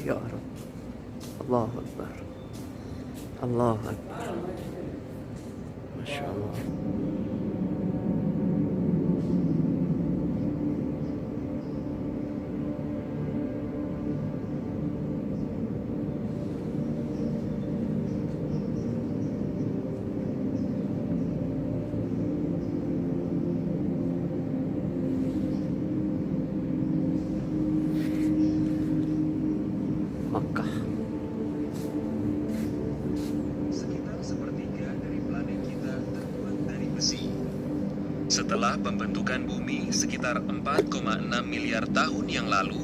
ya Rabb. Allahu Akbar. Allahu Akbar. Masya Allah. Makkah. Sekitar sepertiga dari planet kita terbuat dari besi. Setelah pembentukan bumi sekitar 4,6 miliar tahun yang lalu,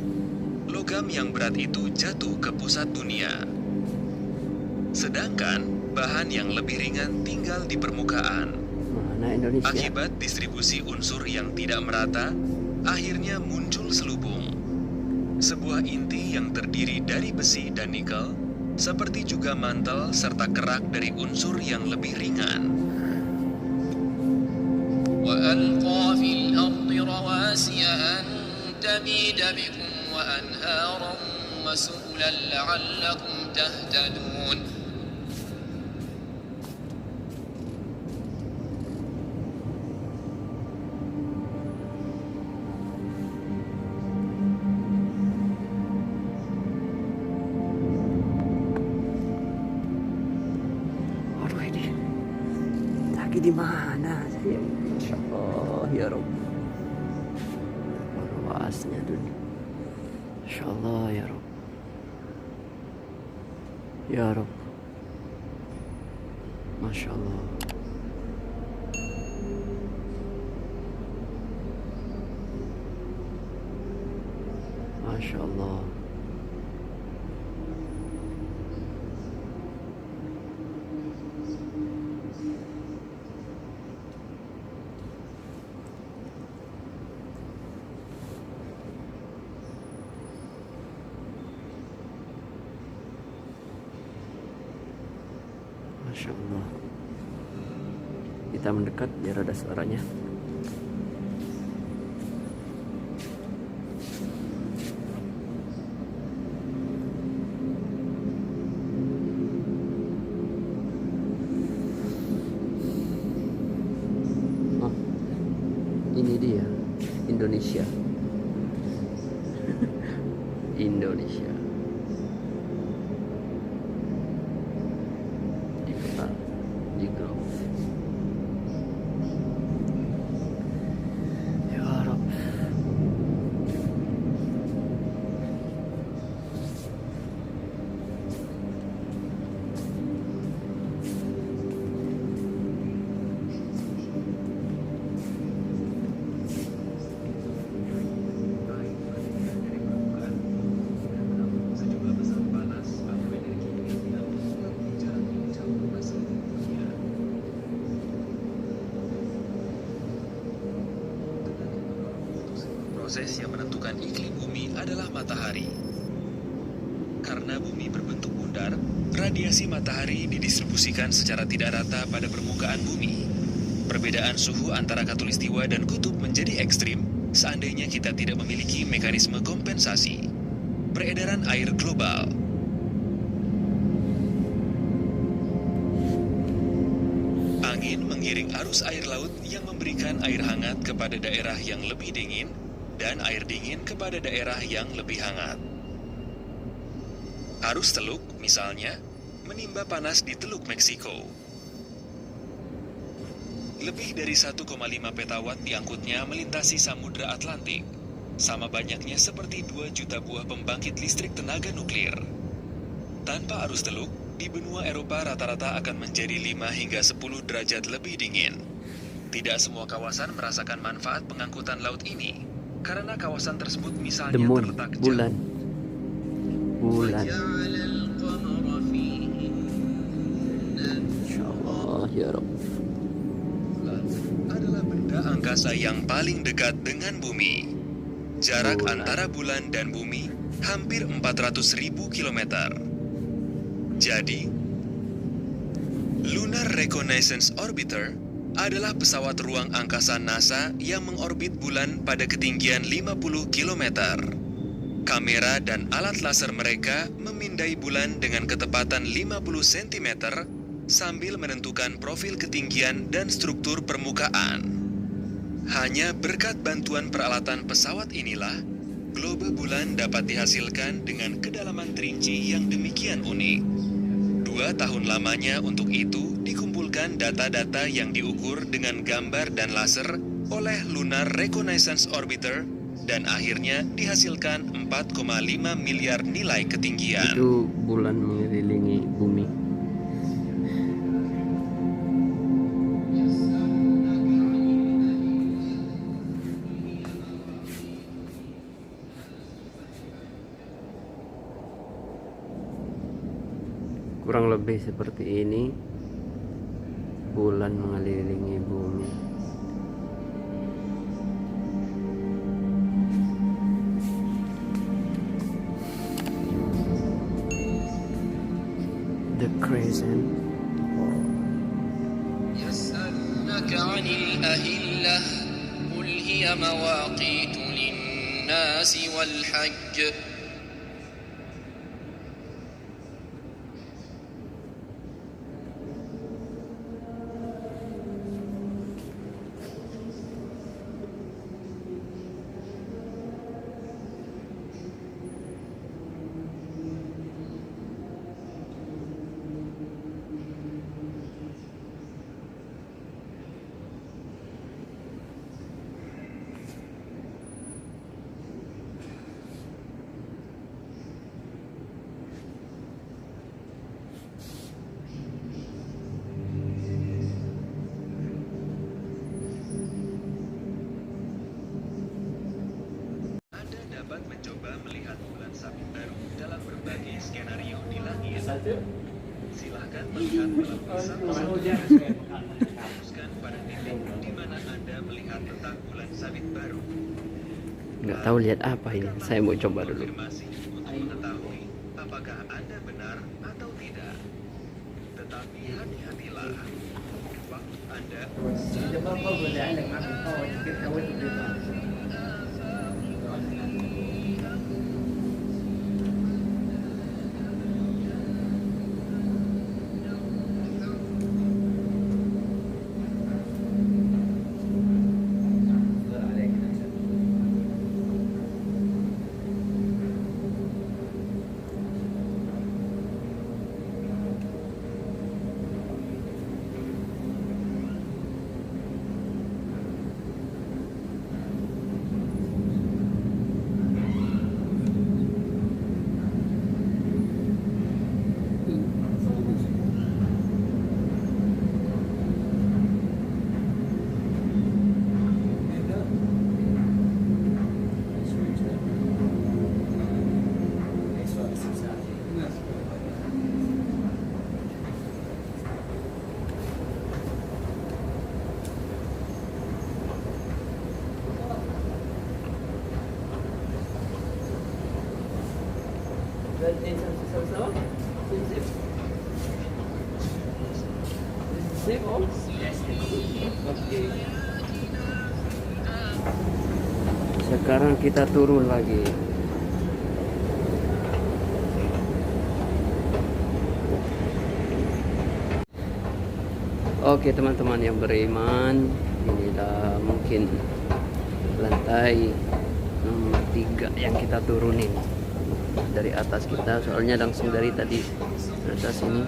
logam yang berat itu jatuh ke pusat dunia. Sedangkan bahan yang lebih ringan tinggal di permukaan. Mana Indonesia? Akibat distribusi unsur yang tidak merata, akhirnya muncul selubung. Sebuah inti yang terdiri dari besi dan nikel, seperti juga mantel serta kerak dari unsur yang lebih ringan. وَأَلْقَى فِي الْأَرْضِ رَوَاسِيَ أَن تَمِيدَ بِكُمْ وَأَنْهَارًا وَسُبُلًا لَعَلَّكُمْ تَهْتَدُونَ. Aduh ini lagi di mana saya? Masya Allah ya Rabb. Luasnya dunia. Masya Allah ya Rabb. Ya Rabb. Masya Allah. Masya Allah. Masya Allah. Kita mendekat biar ada suaranya. Oh, ini dia Indonesia. Indonesia. Di kota di grup. Ya Rabb. Sejumlah besar panas atau energi yang membuat jarak jauh masuk ke dunia. Proses yang menentukan iklim bumi adalah matahari. Karena bumi berbentuk bundar, radiasi matahari didistribusikan secara tidak rata pada permukaan bumi. Perbedaan suhu antara khatulistiwa dan kutub menjadi ekstrim seandainya kita tidak memiliki mekanisme kompensasi. Peredaran air global. Angin mengiring arus air laut yang memberikan air hangat kepada daerah yang lebih dingin dan air dingin kepada daerah yang lebih hangat. Arus teluk, misalnya, menimba panas di Teluk Meksiko. Lebih dari 1,5 petawatt diangkutnya melintasi Samudra Atlantik, sama banyaknya seperti 2 juta buah pembangkit listrik tenaga nuklir. Tanpa arus teluk, di benua Eropa rata-rata akan menjadi 5 hingga 10 derajat lebih dingin. Tidak semua kawasan merasakan manfaat pengangkutan laut ini, karena kawasan tersebut misalnya The moon, terletak bulan. Bulan. Insya Allah ya Rabb. Adalah benda angkasa yang paling dekat dengan bumi. Jarak Bulan. antara bulan dan bumi hampir 400.000 kilometer. Jadi, Lunar Reconnaissance Orbiter adalah pesawat ruang angkasa NASA yang mengorbit bulan pada ketinggian 50 km. Kamera dan alat laser mereka memindai bulan dengan ketepatan 50 cm sambil menentukan profil ketinggian dan struktur permukaan. Hanya berkat bantuan peralatan pesawat inilah, globe bulan dapat dihasilkan dengan kedalaman terinci yang demikian unik. 2 tahun lamanya untuk itu dikumpulkan data-data yang diukur dengan gambar dan laser oleh Lunar Reconnaissance Orbiter dan akhirnya dihasilkan 4,5 miliar nilai ketinggian. Itu bulan mengelilingi bumi. Kurang lebih seperti ini bulan mengelilingi bumi. The crescent. يسألونك عن الأهلة قل هي مواقيت للناس والحج Anda dapat mencoba melihat bulan sabit baru dalam berbagai skenario di langit. Silahkan melihat melalui satu fokuskan pada titik di mana Anda melihat tentang bulan sabit baru. Nggak tahu lihat apa ini. Saya mau coba dulu. Konfirmasi untuk mengetahui apakah Anda benar atau tidak. Tetapi hati-hatilah. Waktu Anda Sekarang kita turun lagi. Oke teman-teman yang beriman, inilah mungkin lantai nomor 3 yang kita turunin dari atas kita, soalnya langsung dari tadi atas ini.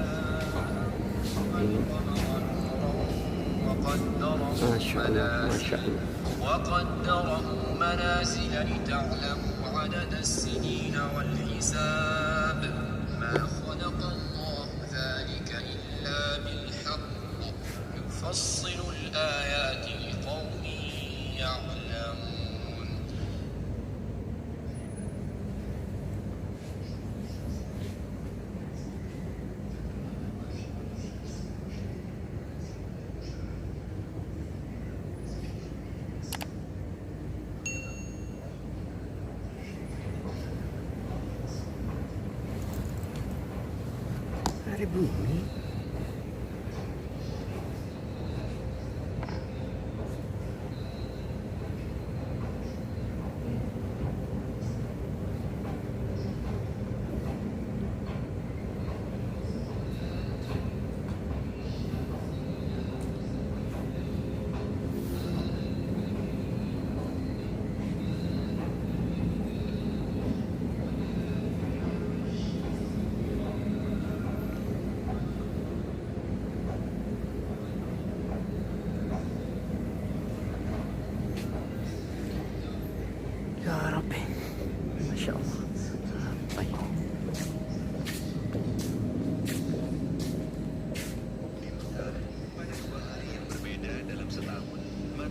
Masya Allah, Masya Allah. وقدره منازل لتعلموا عدد السنين والحساب ما خلق الله ذلك إلا بالحق يفصل الآيات لقوم يعلمون. Hari bumi.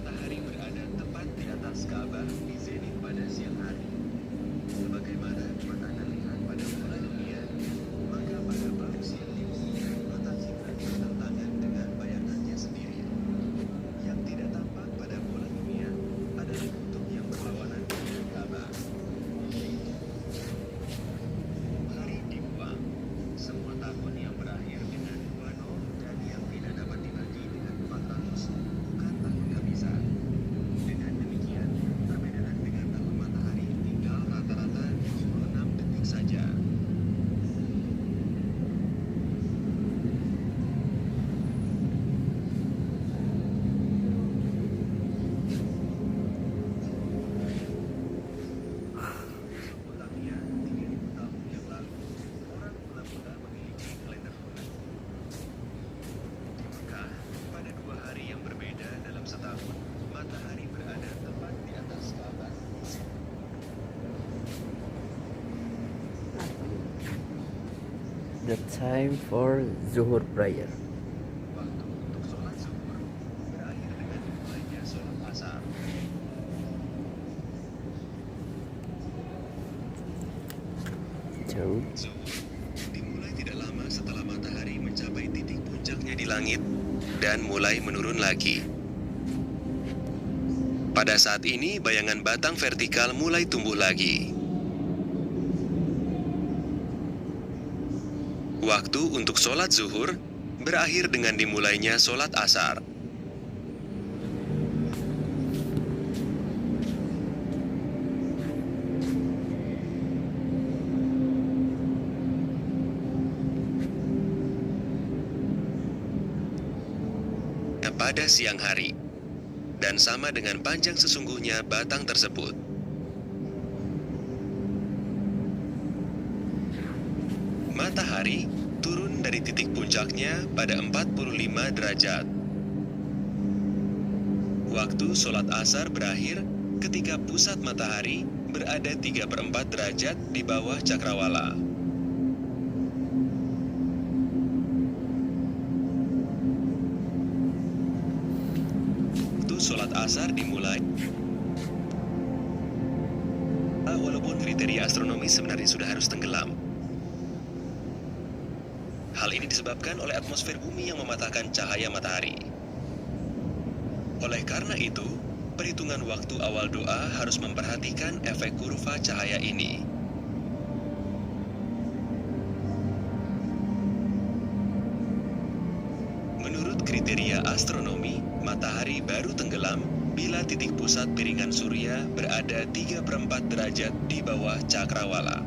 matahari berada tepat di atas Ka'bah di zenit pada siang hari. Sebagaimana mata terlihat pada bola dunia, maka pada bab siang ini mata kita bertentangan dengan bayangannya sendiri. Yang tidak tampak pada bola dunia adalah kutub yang berlawanan dengan Ka'bah. Hari dibuang. Semua tahun yang berakhir dengan 20 dan yang tidak dapat dibagi dengan 400 bukan tahun kabisat. Dengan demikian, perbedaan dengan tahun matahari tinggal rata-rata 26 detik saja. Sebelumnya, 3000 tahun yang lalu, orang mula-mula memiliki kalender lunar. Di Mekah, pada 2 hari yang berbeda dalam setahun, matahari berada tepat di atas Ka'bah. The time for Zuhur prayer. Waktu untuk sholat zuhur berakhir dengan dimulainya sholat asar. Jauh. Zuhur dimulai tidak lama setelah matahari mencapai titik puncaknya di langit dan mulai menurun lagi. Pada saat ini, bayangan batang vertikal mulai tumbuh lagi. Waktu untuk sholat zuhur berakhir dengan dimulainya sholat asar. Pada siang hari, dan sama dengan panjang sesungguhnya batang tersebut. Matahari turun dari titik puncaknya pada 45 derajat. Waktu sholat asar berakhir ketika pusat matahari berada 3/4 derajat di bawah cakrawala. Sholat asar dimulai. Walaupun kriteria astronomi sebenarnya sudah harus tenggelam. Hal ini disebabkan oleh atmosfer bumi yang mematahkan cahaya matahari. Oleh karena itu, perhitungan waktu awal doa harus memperhatikan efek kurva cahaya ini. Menurut kriteria astronomi, matahari baru tenggelam bila titik pusat piringan surya berada 3/4 derajat di bawah cakrawala.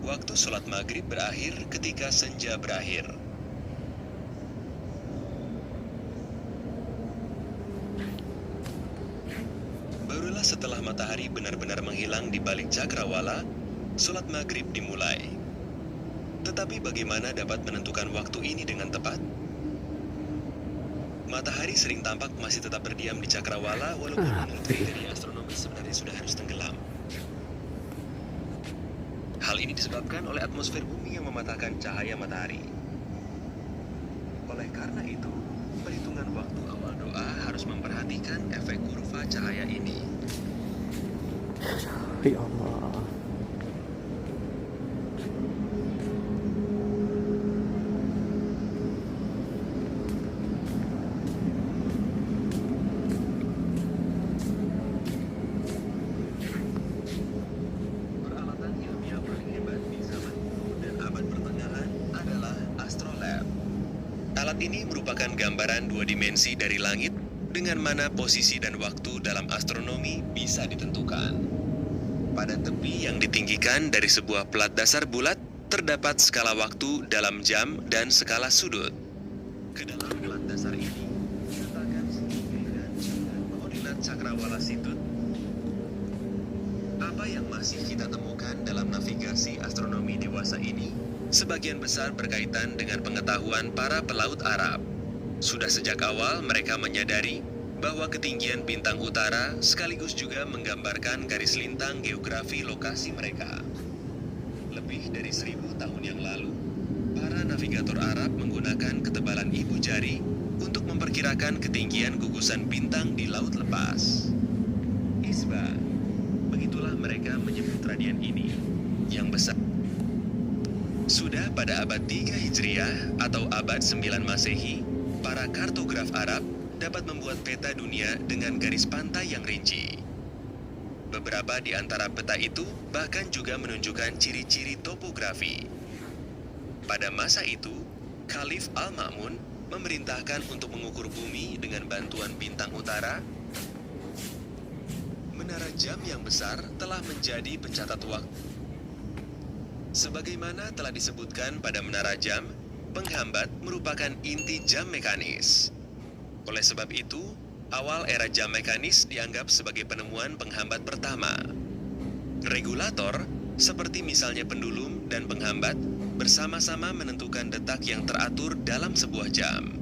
Waktu sholat maghrib berakhir ketika senja berakhir. Barulah setelah matahari benar-benar menghilang di balik cakrawala, sholat maghrib dimulai. Tetapi bagaimana dapat menentukan waktu ini dengan tepat? Matahari sering tampak masih tetap berdiam di cakrawala walaupun menurut kriteria astronomi sebenarnya sudah harus tenggelam. Hal ini disebabkan oleh atmosfer bumi yang mematahkan cahaya matahari. Oleh karena itu, perhitungan waktu awal doa harus memperhatikan efek kurva cahaya ini. Ya Allah. Peralatan ilmiah paling hebat di zaman kuno dan abad pertengahan adalah astrolabe. Alat ini merupakan gambaran 2 dimensi dari langit dengan mana posisi dan waktu dalam astronomi bisa ditentukan. Pada tepi yang ditinggikan dari sebuah plat dasar bulat, terdapat skala waktu dalam jam dan skala sudut. Ke dalam plat dasar ini diletakkan segitiga dan koordinat cakrawala situt. Apa yang masih kita temukan dalam navigasi astronomi dewasa ini, sebagian besar berkaitan dengan pengetahuan para pelaut Arab. Sudah sejak awal mereka menyadari bahwa ketinggian bintang utara sekaligus juga menggambarkan garis lintang geografi lokasi mereka. Lebih dari 1000 tahun yang lalu, para navigator Arab menggunakan jari untuk memperkirakan ketinggian gugusan bintang di laut lepas. Isba, begitulah mereka menyebut radian ini, yang besar. Sudah pada abad 3 Hijriah atau abad 9 Masehi, para kartograf Arab dapat membuat peta dunia dengan garis pantai yang rinci. Beberapa di antara peta itu bahkan juga menunjukkan ciri-ciri topografi. Pada masa itu, Khalif Al-Ma'mun memerintahkan untuk mengukur bumi dengan bantuan bintang utara. Menara jam yang besar telah menjadi pencatat waktu. Sebagaimana telah disebutkan pada menara jam, penghambat merupakan inti jam mekanis. Oleh sebab itu, awal era jam mekanis dianggap sebagai penemuan penghambat pertama. Regulator, seperti misalnya pendulum dan penghambat, bersama-sama menentukan detak yang teratur dalam sebuah jam.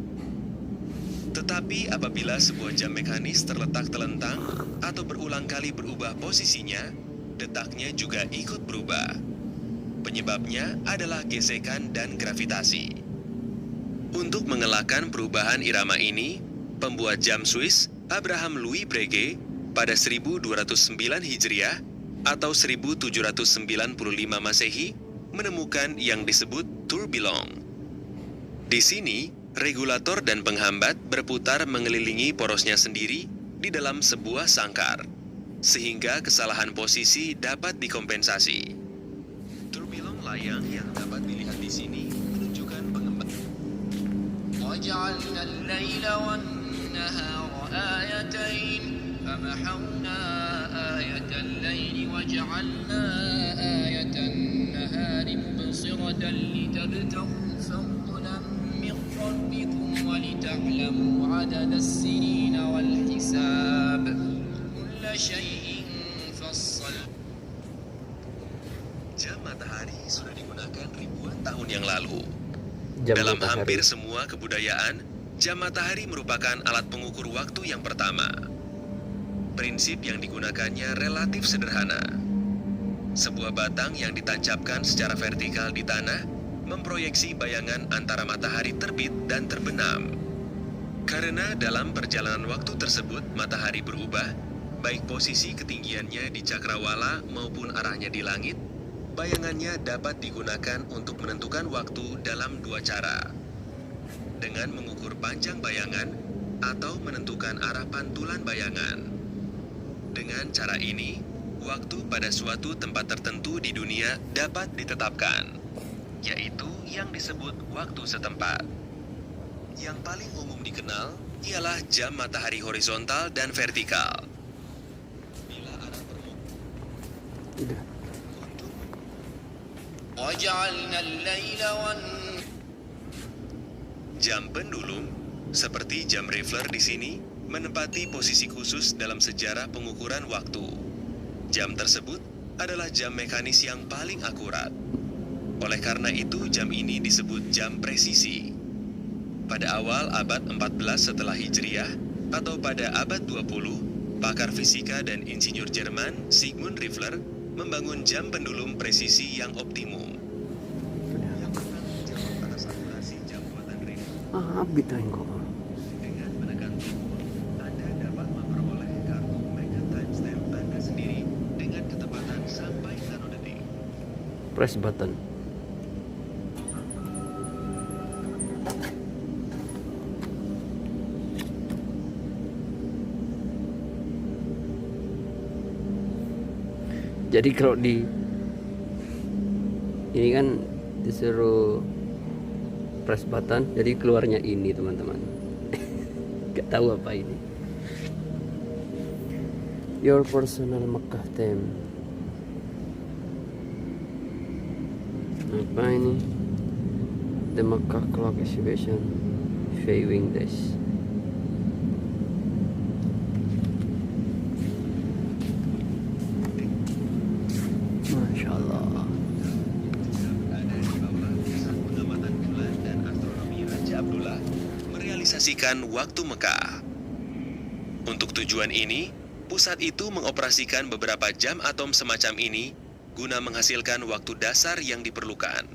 Tetapi apabila sebuah jam mekanis terletak telentang atau berulang kali berubah posisinya, detaknya juga ikut berubah. Penyebabnya adalah gesekan dan gravitasi. Untuk mengelakkan perubahan irama ini, pembuat jam Swiss Abraham Louis Breguet pada 1209 Hijriah atau 1795 Masehi menemukan yang disebut tourbillon. Di sini, regulator dan penghambat berputar mengelilingi porosnya sendiri di dalam sebuah sangkar, sehingga kesalahan posisi dapat dikompensasi. Tourbillon layang yang dapat dilihat di sini menunjukkan pengembangan. وجعلنا الليل والنهار آيتين فمحونا آية الليل وجعلنا آية النهار مبصرة لتبتغوا فضلا من ربكم ولتعلموا عدد السنين والحساب كل شيء فصل. Jam matahari sudah digunakan ribuan tahun yang lalu. Jam Dalam matahari. hampir semua kebudayaan, jam matahari merupakan alat pengukur waktu yang pertama. Prinsip yang digunakannya relatif sederhana. Sebuah batang yang ditancapkan secara vertikal di tanah memproyeksi bayangan antara matahari terbit dan terbenam. Karena dalam perjalanan waktu tersebut matahari berubah, baik posisi ketinggiannya di cakrawala maupun arahnya di langit, bayangannya dapat digunakan untuk menentukan waktu dalam dua cara. Dengan mengukur panjang bayangan atau menentukan arah pantulan bayangan. Dengan cara ini, waktu pada suatu tempat tertentu di dunia dapat ditetapkan, yaitu yang disebut waktu setempat. Yang paling umum dikenal ialah jam matahari horizontal dan vertikal. Bila arah permukaan Udah. وجعلنا الليل والنهار. Jam pendulum, seperti jam Riffler di sini, menempati posisi khusus dalam sejarah pengukuran waktu. Jam tersebut adalah jam mekanis yang paling akurat. Oleh karena itu, jam ini disebut jam presisi. Pada awal abad 14 setelah Hijriah, atau pada abad 20, pakar fisika dan insinyur Jerman Sigmund Riffler membangun jam pendulum presisi yang optimum. Yang menanggung jawab atas akurasi jam buatan Riffler. Abit aing kok. Dengan menekan tombol, Anda dapat memperoleh kartu Mega Timestamp Anda sendiri dengan ketepatan sampai nanodetik. Press button. Jadi kalau di ini kan disuruh press button, jadi keluarnya ini teman-teman. Gak tahu apa ini. Your personal Makkah time. Apa ini? The Makkah Clock Exhibition Viewing Days. Masya Allah. Ada di bawah pusat pengamatan bulan dan astronomi Raja Abdullah merealisasikan waktu Mekah. Untuk tujuan ini, pusat itu mengoperasikan beberapa jam atom semacam ini guna menghasilkan waktu dasar yang diperlukan.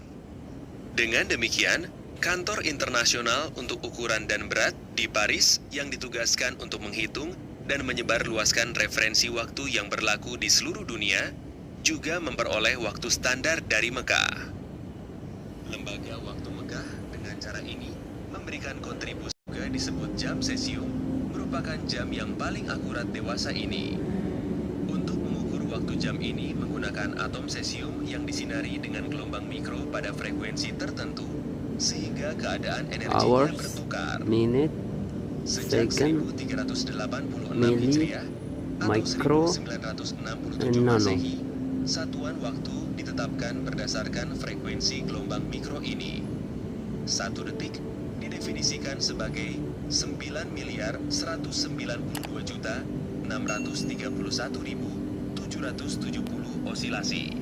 Dengan demikian, Kantor internasional untuk ukuran dan berat di Paris yang ditugaskan untuk menghitung dan menyebarluaskan referensi waktu yang berlaku di seluruh dunia juga memperoleh waktu standar dari Mekah. Lembaga Waktu Mekah dengan cara ini memberikan kontribusi juga disebut jam cesium, merupakan jam yang paling akurat dewasa ini. Untuk mengukur waktu jam ini menggunakan atom cesium yang disinari dengan gelombang mikro pada frekuensi tertentu, sehingga keadaan energinya Hours, bertukar. minute, Sejak second, 1386 milli, Hijriah atau micro, 1967 and nano. Masehi, satuan waktu ditetapkan berdasarkan frekuensi gelombang mikro ini. 1 detik didefinisikan sebagai 9.192.631.770 osilasi.